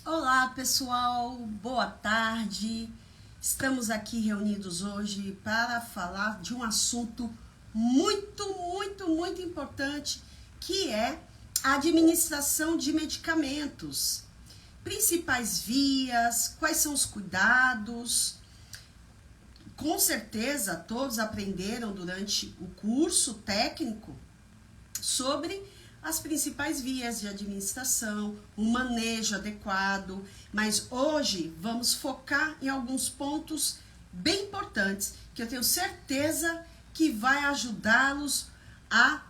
Olá pessoal, boa tarde. Estamos aqui reunidos hoje para falar de um assunto muito importante, que é a administração de medicamentos. Principais vias, quais são os cuidados. Com certeza todos aprenderam durante o curso técnico sobre as principais vias de administração, um manejo adequado, mas hoje vamos focar em alguns pontos bem importantes, que eu tenho certeza que vai ajudá-los a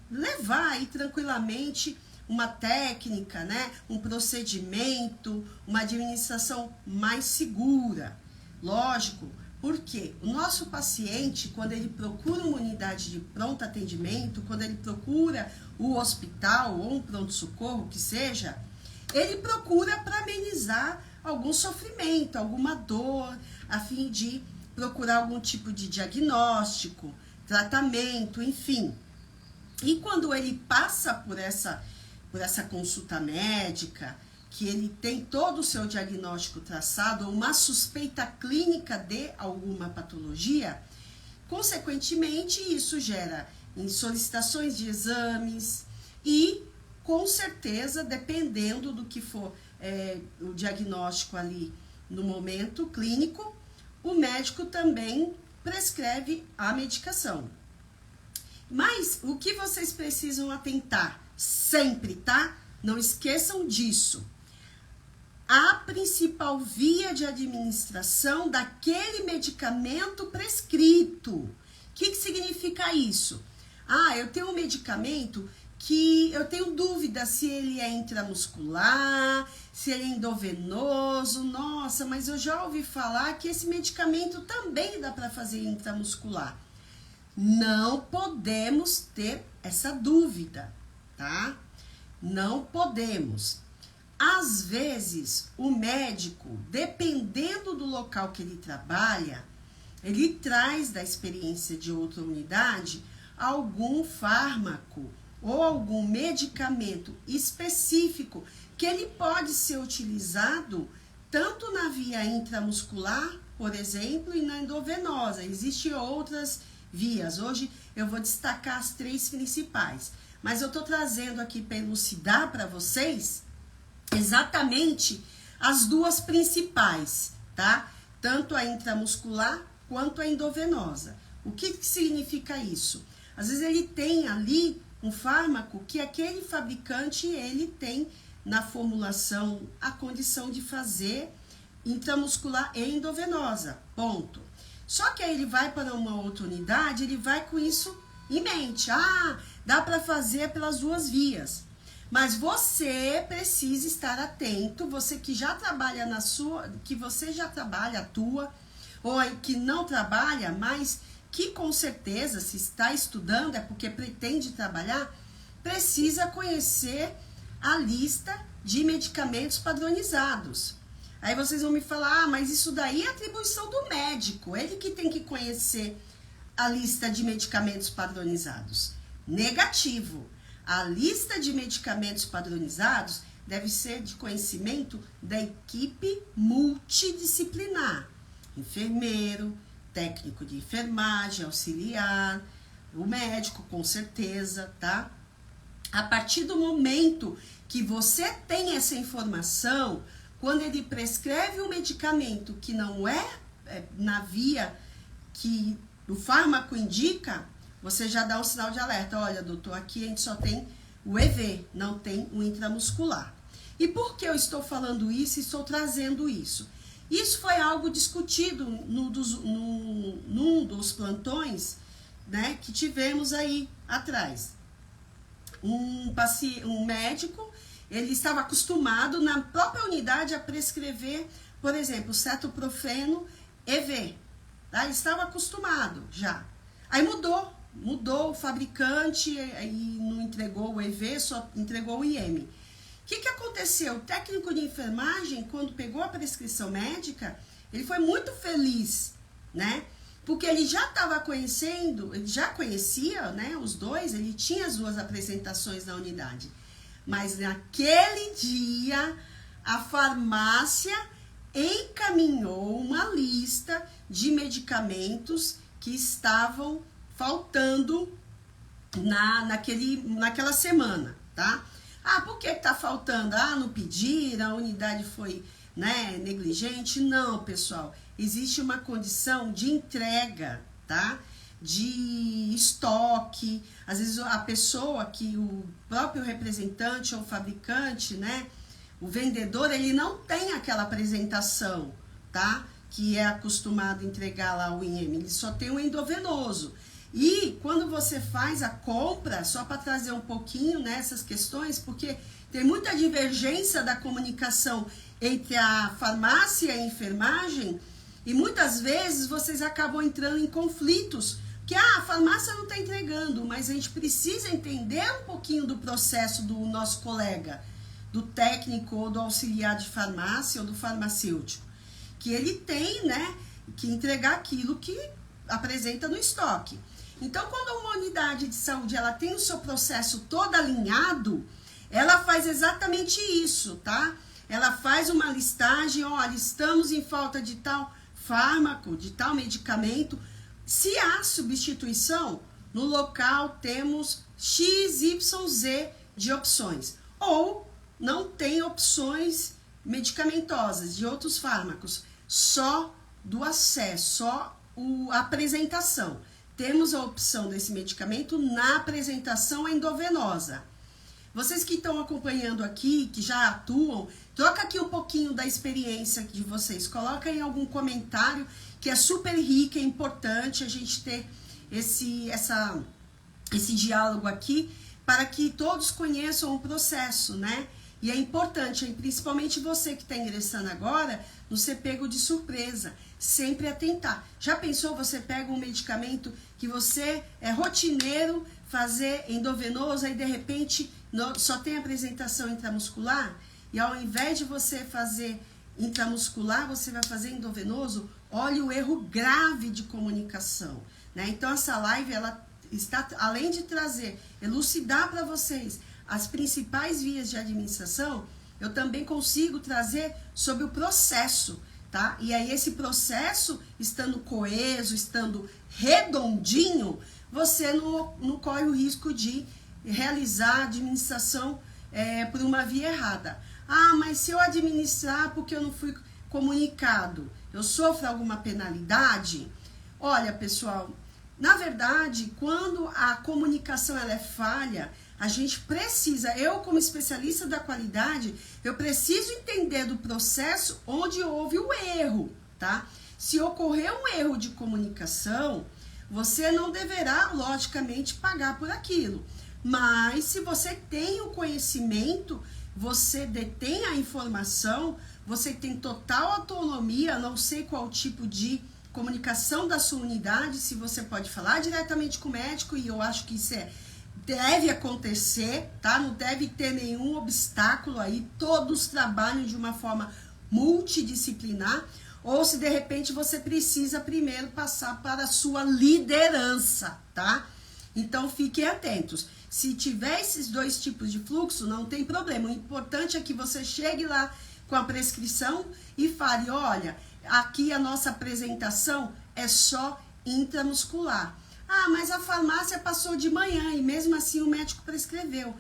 levar aí tranquilamente uma técnica, né? Um procedimento, uma administração mais segura. Lógico, porque o nosso paciente, quando ele procura uma unidade de pronto atendimento, quando ele procura o hospital ou um pronto-socorro que seja, ele procura para amenizar algum sofrimento, alguma dor, a fim de procurar algum tipo de diagnóstico, tratamento, enfim. E quando ele passa por essa consulta médica, que ele tem todo o seu diagnóstico traçado, ou uma suspeita clínica de alguma patologia, consequentemente isso gera em solicitações de exames e, com certeza, dependendo do que for o diagnóstico ali no momento clínico, o médico também prescreve a medicação. Mas o que vocês precisam atentar sempre, tá? Não esqueçam disso. A principal via de administração daquele medicamento prescrito. O que significa isso? Eu tenho um medicamento que eu tenho dúvida se ele é intramuscular, se ele é endovenoso. Nossa, mas eu já ouvi falar que esse medicamento também dá para fazer intramuscular. Não podemos ter essa dúvida, tá? Não podemos. Às vezes, o médico, dependendo do local que ele trabalha, ele traz da experiência de outra unidade algum fármaco ou algum medicamento específico que ele pode ser utilizado tanto na via intramuscular, por exemplo, e na endovenosa. Existem outras vias. Hoje eu vou destacar as três principais, mas eu estou trazendo aqui para elucidar para vocês exatamente as duas principais, tá? Tanto a intramuscular quanto a endovenosa. O que significa isso? Às vezes ele tem ali um fármaco que aquele fabricante ele tem na formulação a condição de fazer intramuscular e endovenosa, ponto. Só que aí ele vai para uma outra unidade, ele vai com isso em mente. Dá para fazer pelas duas vias. Mas você precisa estar atento, você que já trabalha atua, ou que não trabalha, mas que com certeza, se está estudando, é porque pretende trabalhar, precisa conhecer a lista de medicamentos padronizados. Aí vocês vão me falar, mas isso daí é atribuição do médico, ele que tem que conhecer a lista de medicamentos padronizados. Negativo. A lista de medicamentos padronizados deve ser de conhecimento da equipe multidisciplinar. Enfermeiro, técnico de enfermagem, auxiliar, o médico, com certeza, tá? A partir do momento que você tem essa informação, quando ele prescreve um medicamento que não é na via que o fármaco indica, você já dá um sinal de alerta. Olha, doutor, aqui a gente só tem o EV, não tem o intramuscular. E por que eu estou falando isso e estou trazendo isso? Isso foi algo discutido num dos plantões, né, que tivemos aí atrás. Um médico, ele estava acostumado na própria unidade a prescrever, por exemplo, cetoprofeno EV. Tá? Ele estava acostumado já. Aí mudou o fabricante e não entregou o EV, só entregou o IM. O que aconteceu? O técnico de enfermagem, quando pegou a prescrição médica, ele foi muito feliz, né? Porque ele já estava conhecendo, ele já conhecia, né, os dois, ele tinha as duas apresentações na unidade. Mas naquele dia, a farmácia encaminhou uma lista de medicamentos que estavam faltando naquela semana, tá? Ah, por que tá faltando? Ah, não pediram, a unidade foi, né, negligente? Não, pessoal, existe uma condição de entrega, tá? De estoque, às vezes a pessoa que o próprio representante ou fabricante, né, o vendedor, ele não tem aquela apresentação, tá? Que é acostumado a entregar lá o IM, ele só tem o endovenoso. E quando você faz a compra, só para trazer um pouquinho nessas questões, porque tem muita divergência da comunicação entre a farmácia e a enfermagem, e muitas vezes vocês acabam entrando em conflitos, que a farmácia não está entregando, mas a gente precisa entender um pouquinho do processo do nosso colega, do técnico ou do auxiliar de farmácia ou do farmacêutico, que ele tem, né, que entregar aquilo que apresenta no estoque. Então, quando uma unidade de saúde ela tem o seu processo todo alinhado, ela faz exatamente isso, tá? Ela faz uma listagem, olha, estamos em falta de tal fármaco, de tal medicamento. Se há substituição, no local temos XYZ de opções. Ou não tem opções medicamentosas de outros fármacos, só do acesso, só a apresentação. Temos a opção desse medicamento na apresentação endovenosa. Vocês que estão acompanhando aqui, que já atuam, troca aqui um pouquinho da experiência de vocês. Coloca em algum comentário, que é super rico, é importante a gente ter esse diálogo aqui, para que todos conheçam o processo, né? E é importante, principalmente você que está ingressando agora, não ser pego de surpresa, sempre atentar. Já pensou, você pega um medicamento que você é rotineiro fazer endovenoso, aí de repente só tem apresentação intramuscular, e ao invés de você fazer intramuscular, você vai fazer endovenoso? Olha o erro grave de comunicação, né? Então essa live, ela está, além de trazer, elucidar para vocês as principais vias de administração, eu também consigo trazer sobre o processo, tá? E aí esse processo, estando coeso, estando redondinho, você não corre o risco de realizar a administração por uma via errada. Ah, mas se eu administrar porque eu não fui comunicado, eu sofro alguma penalidade? Olha, pessoal, na verdade, quando a comunicação ela é falha, a gente precisa, eu como especialista da qualidade, eu preciso entender do processo onde houve o erro, tá? Se ocorrer um erro de comunicação, você não deverá, logicamente, pagar por aquilo. Mas se você tem o conhecimento, você detém a informação, você tem total autonomia, não sei qual tipo de comunicação da sua unidade, se você pode falar diretamente com o médico, e eu acho que isso deve acontecer, tá? Não deve ter nenhum obstáculo aí, todos trabalham de uma forma multidisciplinar, ou se de repente você precisa primeiro passar para a sua liderança, tá? Então fiquem atentos. Se tiver esses dois tipos de fluxo, não tem problema. O importante é que você chegue lá com a prescrição e fale, olha, aqui a nossa apresentação é só intramuscular. Ah, mas a farmácia passou de manhã e mesmo assim o médico prescreveu.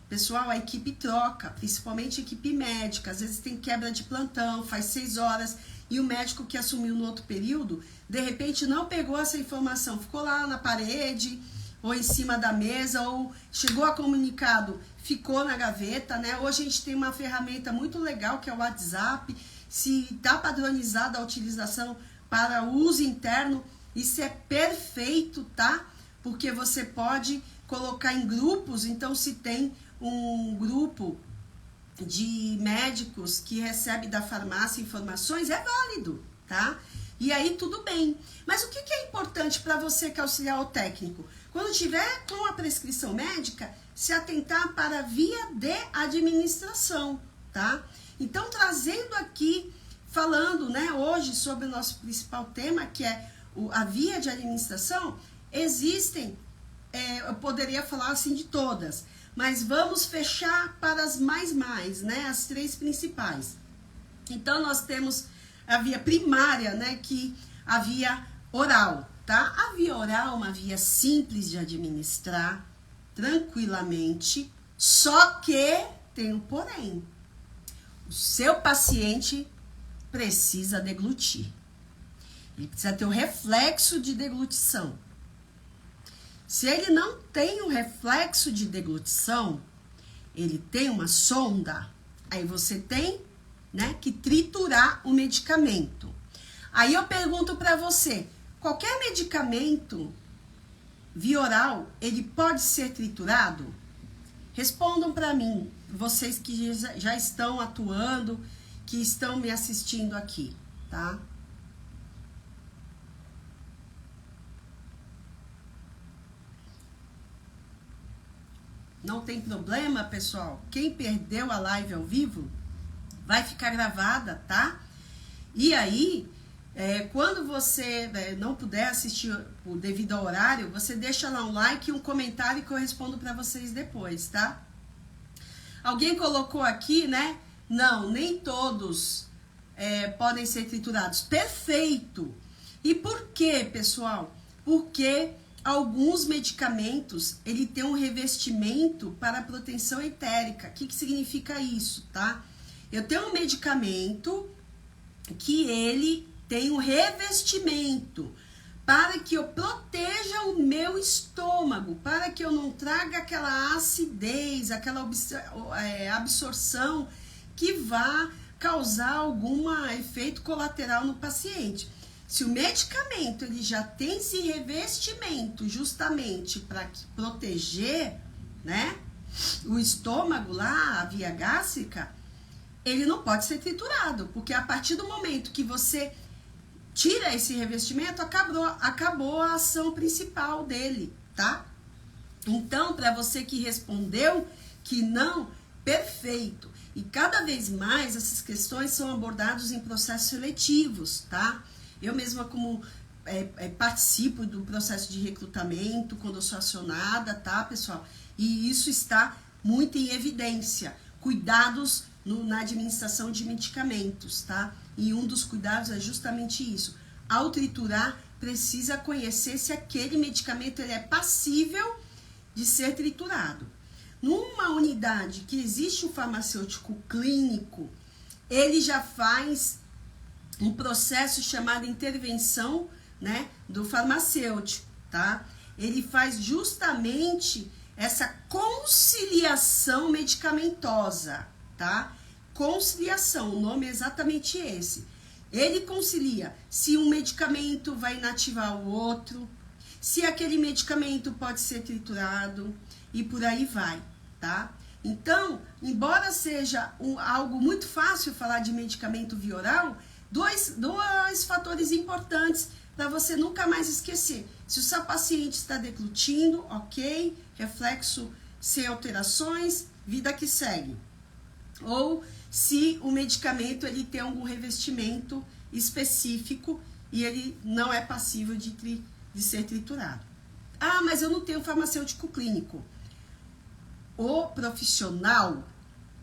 Pessoal, a equipe troca, principalmente a equipe médica. Às vezes tem quebra de plantão, faz 6 horas e o médico que assumiu no outro período, de repente não pegou essa informação, ficou lá na parede ou em cima da mesa, ou chegou a comunicado, ficou na gaveta, né? Hoje a gente tem uma ferramenta muito legal que é o WhatsApp. Se está padronizada a utilização para uso interno, isso é perfeito, tá? Porque você pode colocar em grupos, então se tem um grupo de médicos que recebe da farmácia informações, é válido, tá? E aí tudo bem. Mas o que é importante para você que é auxiliar o técnico? Quando tiver com a prescrição médica, se atentar para a via de administração, tá? Então, trazendo aqui, falando, né, hoje sobre o nosso principal tema, que é a via de administração, existem, eu poderia falar assim de todas, mas vamos fechar para as mais, né? As 3 principais. Então, nós temos a via primária, né? Que a via oral, tá? A via oral é uma via simples de administrar tranquilamente, só que tem um porém. O seu paciente precisa deglutir. Ele precisa ter o reflexo de deglutição. Se ele não tem o reflexo de deglutição, ele tem uma sonda, aí você tem, né, que triturar o medicamento. Aí eu pergunto para você, qualquer medicamento via oral, ele pode ser triturado? Respondam para mim, vocês que já estão atuando, que estão me assistindo aqui, tá? Não tem problema, pessoal. Quem perdeu a live ao vivo, vai ficar gravada, tá? E aí, quando você não puder assistir devido ao horário, você deixa lá um like e um comentário que eu respondo para vocês depois, tá? Alguém colocou aqui, né? Não, nem todos podem ser triturados. Perfeito! E por quê, pessoal? Porque alguns medicamentos, ele tem um revestimento para proteção etérica. O que significa isso, tá? Eu tenho um medicamento que ele tem um revestimento para que eu proteja o meu estômago, para que eu não traga aquela acidez, aquela absorção que vá causar algum efeito colateral no paciente. Se o medicamento ele já tem esse revestimento justamente para proteger, né, o estômago lá, a via gástrica, ele não pode ser triturado, porque a partir do momento que você tira esse revestimento, acabou a ação principal dele, tá? Então, para você que respondeu que não, perfeito. E cada vez mais essas questões são abordadas em processos seletivos, tá? Eu mesma como participo do processo de recrutamento, quando eu sou acionada, tá, pessoal? E isso está muito em evidência. Cuidados na administração de medicamentos, tá? E um dos cuidados é justamente isso. Ao triturar, precisa conhecer se aquele medicamento ele é passível de ser triturado. Numa unidade que existe um farmacêutico clínico, ele já faz um processo chamado intervenção, né, do farmacêutico, tá? Ele faz justamente essa conciliação medicamentosa, tá? Conciliação, o nome é exatamente esse. Ele concilia se um medicamento vai inativar o outro, se aquele medicamento pode ser triturado e por aí vai, tá? Então, embora seja algo muito fácil falar de medicamento via oral, dois fatores importantes para você nunca mais esquecer. Se o seu paciente está deglutindo, ok, reflexo sem alterações, vida que segue. Ou se o medicamento ele tem algum revestimento específico e ele não é passível de ser triturado. Ah, mas eu não tenho farmacêutico clínico. O profissional,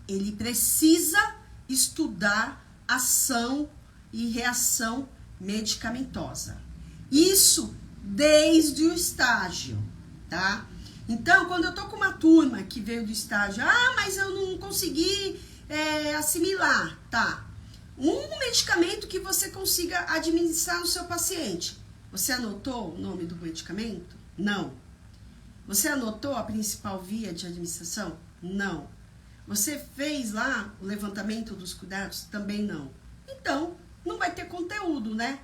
ele precisa estudar ação e reação medicamentosa. Isso desde o estágio, tá? Então, quando eu tô com uma turma que veio do estágio, mas eu não consegui assimilar, tá? Um medicamento que você consiga administrar no seu paciente. Você anotou o nome do medicamento? Não. Você anotou a principal via de administração? Não. Você fez lá o levantamento dos cuidados? Também não. Então, não vai ter conteúdo, né?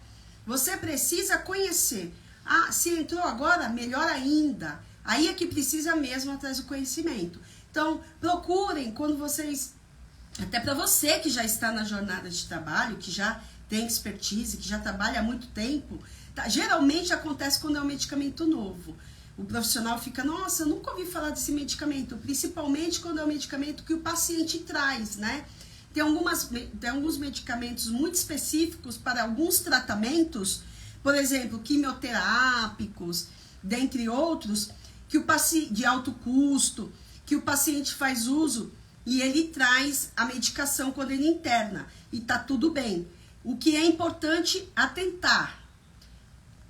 Você precisa conhecer. Se entrou agora, melhor ainda. Aí é que precisa mesmo atrás do conhecimento. Então, procurem quando vocês... Até para você que já está na jornada de trabalho, que já tem expertise, que já trabalha há muito tempo, tá? Geralmente acontece quando é um medicamento novo. O profissional fica, nossa, eu nunca ouvi falar desse medicamento, principalmente quando é um medicamento que o paciente traz, né? Tem alguns medicamentos muito específicos para alguns tratamentos, por exemplo, quimioterápicos, dentre outros, que o paciente de alto custo, que o paciente faz uso e ele traz a medicação quando ele interna e tá tudo bem. O que é importante atentar?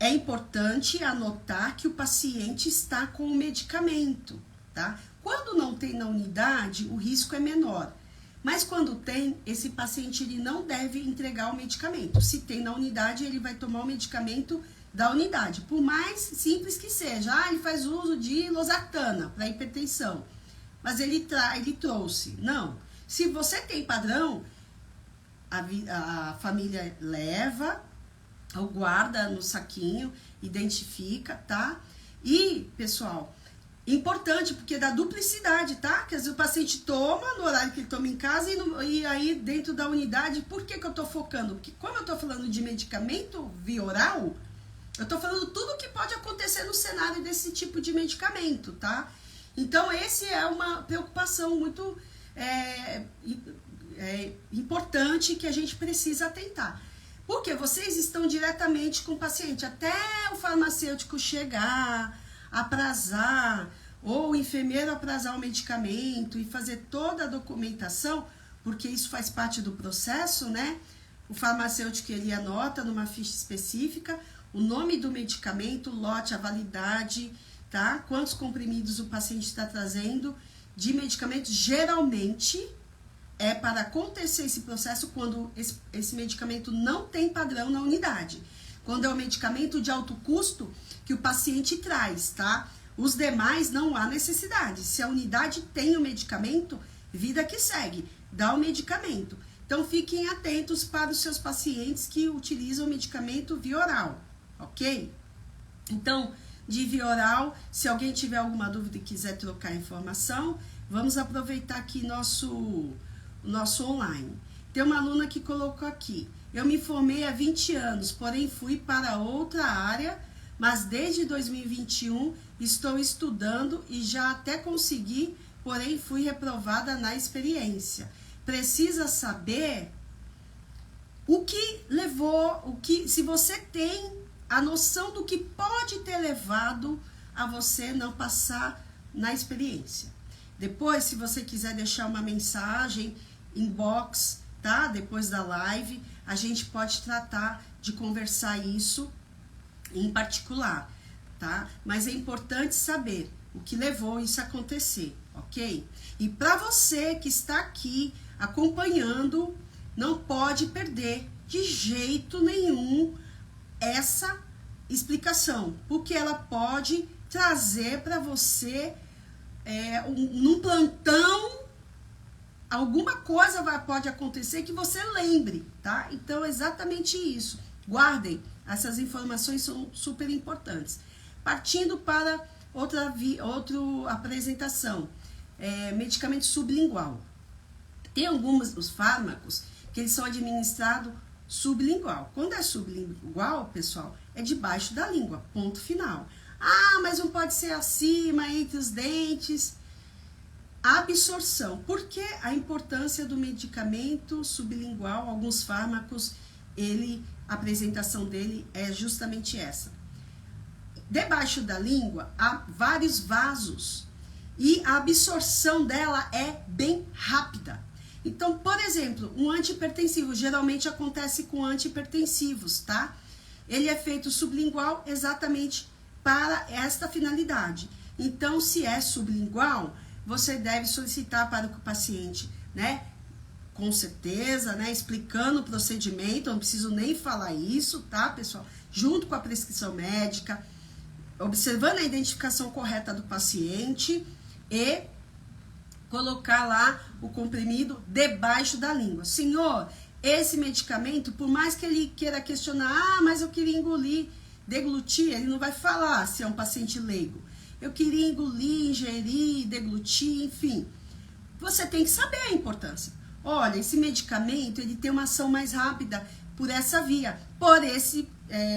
É importante anotar que o paciente está com o medicamento, tá? Quando não tem na unidade, o risco é menor. Mas quando tem, esse paciente ele não deve entregar o medicamento. Se tem na unidade, ele vai tomar o medicamento da unidade. Por mais simples que seja. Ele faz uso de losartana para hipertensão. Mas ele trouxe. Não. Se você tem padrão, a família leva, ou guarda no saquinho, identifica, tá? E, pessoal, importante, porque dá duplicidade, tá? Quer dizer, o paciente toma no horário que ele toma em casa e aí dentro da unidade. Por que eu tô focando? Porque como eu tô falando de medicamento via oral, eu tô falando tudo que pode acontecer no cenário desse tipo de medicamento, tá? Então, esse é uma preocupação muito importante que a gente precisa atentar. Porque vocês estão diretamente com o paciente. Até o farmacêutico chegar, aprazar, ou o enfermeiro aprazar o medicamento e fazer toda a documentação, porque isso faz parte do processo, né? O farmacêutico, ele anota numa ficha específica o nome do medicamento, o lote, a validade, tá? Quantos comprimidos o paciente está trazendo de medicamento. Geralmente, é para acontecer esse processo quando esse medicamento não tem padrão na unidade. Quando é um medicamento de alto custo que o paciente traz, tá? Os demais não há necessidade. Se a unidade tem o medicamento, vida que segue, dá o medicamento. Então, fiquem atentos para os seus pacientes que utilizam o medicamento via oral, ok? Então, de via oral, se alguém tiver alguma dúvida e quiser trocar informação, vamos aproveitar aqui nosso online. Tem uma aluna que colocou aqui: eu me formei há 20 anos, porém fui para outra área, mas desde 2021 estou estudando e já até consegui, porém fui reprovada na experiência. Precisa saber o que levou, se você tem a noção do que pode ter levado a você não passar na experiência. Depois, se você quiser deixar uma mensagem, inbox, tá? Depois da live, a gente pode tratar de conversar isso em particular, tá? Mas é importante saber o que levou isso a acontecer, ok? E para você que está aqui acompanhando, não pode perder de jeito nenhum essa explicação, porque ela pode trazer para você num plantão. Alguma coisa pode acontecer que você lembre, tá? Então, é exatamente isso. Guardem, essas informações são super importantes. Partindo para outra apresentação, medicamento sublingual. Tem os fármacos que eles são administrados sublingual. Quando é sublingual, pessoal, é debaixo da língua, ponto final. Mas não pode ser acima, entre os dentes. Absorção. Por que a importância do medicamento sublingual? Alguns fármacos, a apresentação dele é justamente essa. Debaixo da língua há vários vasos e a absorção dela é bem rápida. Então, por exemplo, um antihipertensivo geralmente acontece com antihipertensivos, tá? Ele é feito sublingual exatamente para esta finalidade. Então, se é sublingual, você deve solicitar para que o paciente, né, com certeza, né, explicando o procedimento, não preciso nem falar isso, tá, pessoal? Junto com a prescrição médica, observando a identificação correta do paciente e colocar lá o comprimido debaixo da língua. Senhor, esse medicamento, por mais que ele queira questionar, mas eu queria engolir, deglutir, ele não vai falar se é um paciente leigo. Eu queria engolir, ingerir, deglutir, enfim. Você tem que saber a importância. Olha, esse medicamento, ele tem uma ação mais rápida por essa via. Por esse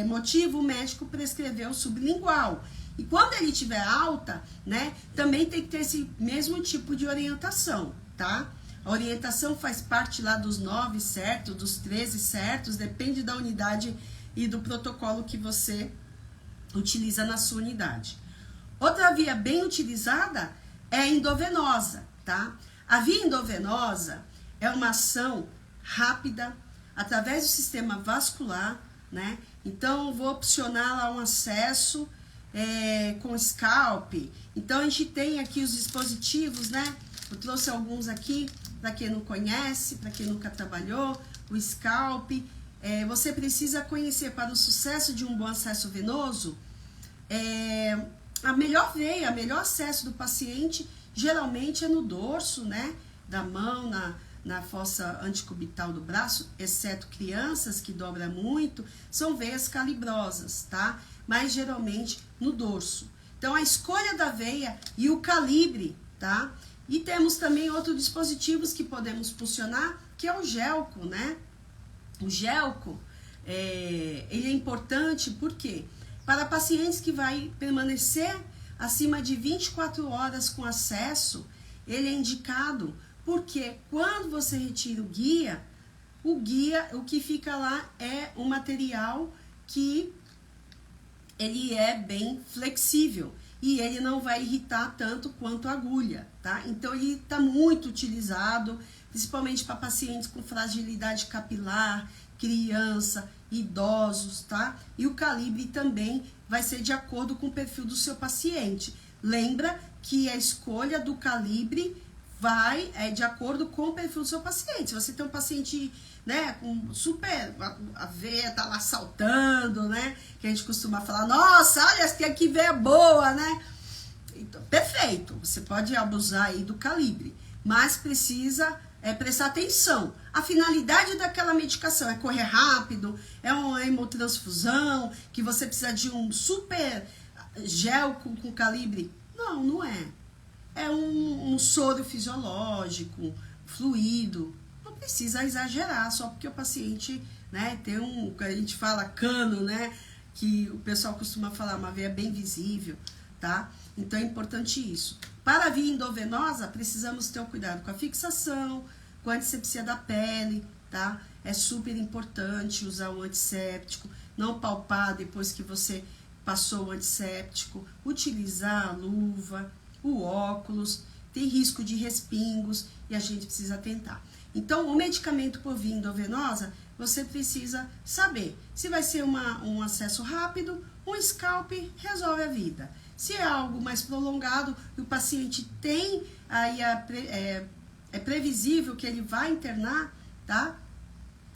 motivo, o médico prescreveu sublingual. E quando ele tiver alta, né, também tem que ter esse mesmo tipo de orientação, tá? A orientação faz parte lá dos 9 certos, dos 13 certos, depende da unidade e do protocolo que você utiliza na sua unidade. Outra via bem utilizada é endovenosa, tá? A via endovenosa é uma ação rápida, através do sistema vascular, né? Então, vou opcionar lá um acesso com scalp. Então, a gente tem aqui os dispositivos, né? Eu trouxe alguns aqui, para quem não conhece, para quem nunca trabalhou, o scalp. Você precisa conhecer, para o sucesso de um bom acesso venoso, a melhor veia, o melhor acesso do paciente, geralmente é no dorso, né? Da mão, na fossa antecubital do braço, exceto crianças que dobra muito, são veias calibrosas, tá? Mas geralmente no dorso. Então, a escolha da veia e o calibre, tá? E temos também outros dispositivos que podemos funcionar, que é o gelco, né? O gelco, ele é importante porque para pacientes que vai permanecer acima de 24 horas com acesso, ele é indicado porque quando você retira o guia, o que fica lá é um material que ele é bem flexível e ele não vai irritar tanto quanto a agulha, tá? Então, ele está muito utilizado, principalmente para pacientes com fragilidade capilar, criança, idosos, tá? E o calibre também vai ser de acordo com o perfil do seu paciente. Lembra que a escolha do calibre vai de acordo com o perfil do seu paciente. Se você tem um paciente, né, com super, a veia tá lá saltando, né, que a gente costuma falar, nossa, olha, tem aqui veia boa, né, então, perfeito, você pode abusar aí do calibre, mas precisa prestar atenção. A finalidade daquela medicação é correr rápido, é uma hemotransfusão, que você precisa de um super gel com calibre? Não, não é. É um soro fisiológico, fluido. Não precisa exagerar, só porque o paciente, né, tem a gente fala cano, né, que o pessoal costuma falar, uma veia bem visível, tá? Então, é importante isso. Para a via endovenosa, precisamos ter um cuidado com a fixação, com a antissepsia da pele, tá? É super importante usar o antisséptico, não palpar depois que você passou o antisséptico, utilizar a luva, o óculos, tem risco de respingos e a gente precisa atentar. Então, o medicamento por via endovenosa, você precisa saber se vai ser um acesso rápido, um scalp resolve a vida. Se é algo mais prolongado e o paciente tem, aí é previsível que ele vai internar, tá?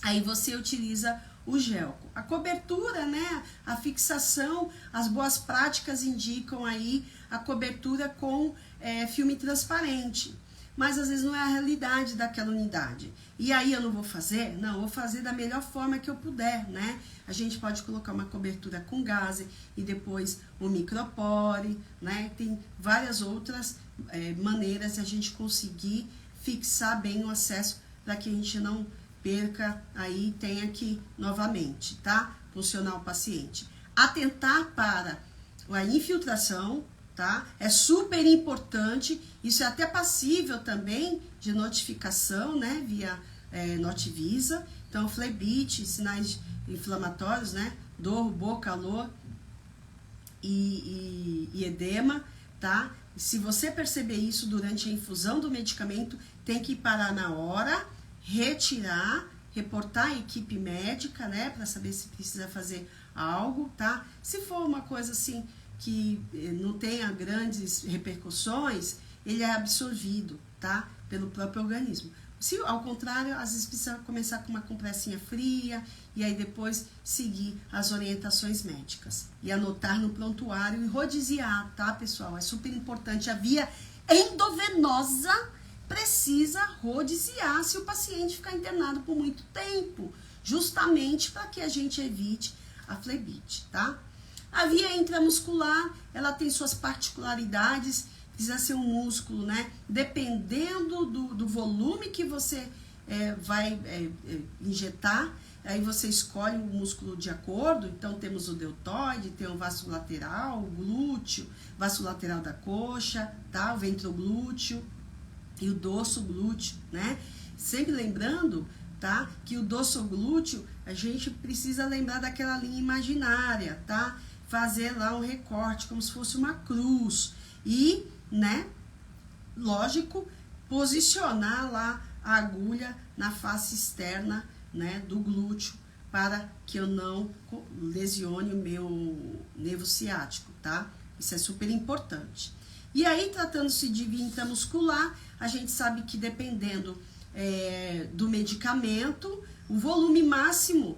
Aí você utiliza o gelco. A cobertura, né, a fixação, as boas práticas indicam aí a cobertura com filme transparente. Mas às vezes não é a realidade daquela unidade. E aí eu não vou fazer? Não, eu vou fazer da melhor forma que eu puder, né? A gente pode colocar uma cobertura com gaze e depois o micropore, né? Tem várias outras maneiras de a gente conseguir fixar bem o acesso para que a gente não perca aí, tenha que novamente, tá? Funcionar o paciente. Atentar para a infiltração, tá? É super importante, isso é até passível também de notificação, né? Via Notivisa. Então, flebite, sinais inflamatórios, né? Dor, boca, calor e edema, tá? Se você perceber isso durante a infusão do medicamento, tem que parar na hora, retirar, reportar a equipe médica, né, para saber se precisa fazer algo, tá? Se for uma coisa assim que não tenha grandes repercussões, ele é absorvido, tá, pelo próprio organismo. Se ao contrário, às vezes precisa começar com uma compressinha fria e aí depois seguir as orientações médicas e anotar no prontuário e rodiziar, tá, pessoal? É super importante. A via endovenosa precisa rodiziar se o paciente ficar internado por muito tempo, justamente para que a gente evite a flebite, tá? A via intramuscular, ela tem suas particularidades, precisa ser um músculo, né? Dependendo do volume que você vai injetar, aí você escolhe o músculo de acordo. Então, temos o deltoide, tem o vasto lateral, o glúteo, vasto lateral da coxa, tá? O ventroglúteo e o dorso glúteo, né? Sempre lembrando, tá? Que o dorso glúteo, a gente precisa lembrar daquela linha imaginária, tá? Fazer lá um recorte, como se fosse uma cruz. E, né? lógico, posicionar lá a agulha na face externa, né, do glúteo, para que eu não lesione o meu nervo ciático, tá? Isso é super importante. E aí, tratando-se de via intramuscular, a gente sabe que dependendo do medicamento, o volume máximo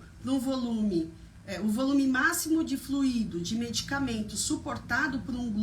de fluido, de medicamento suportado por um glúteo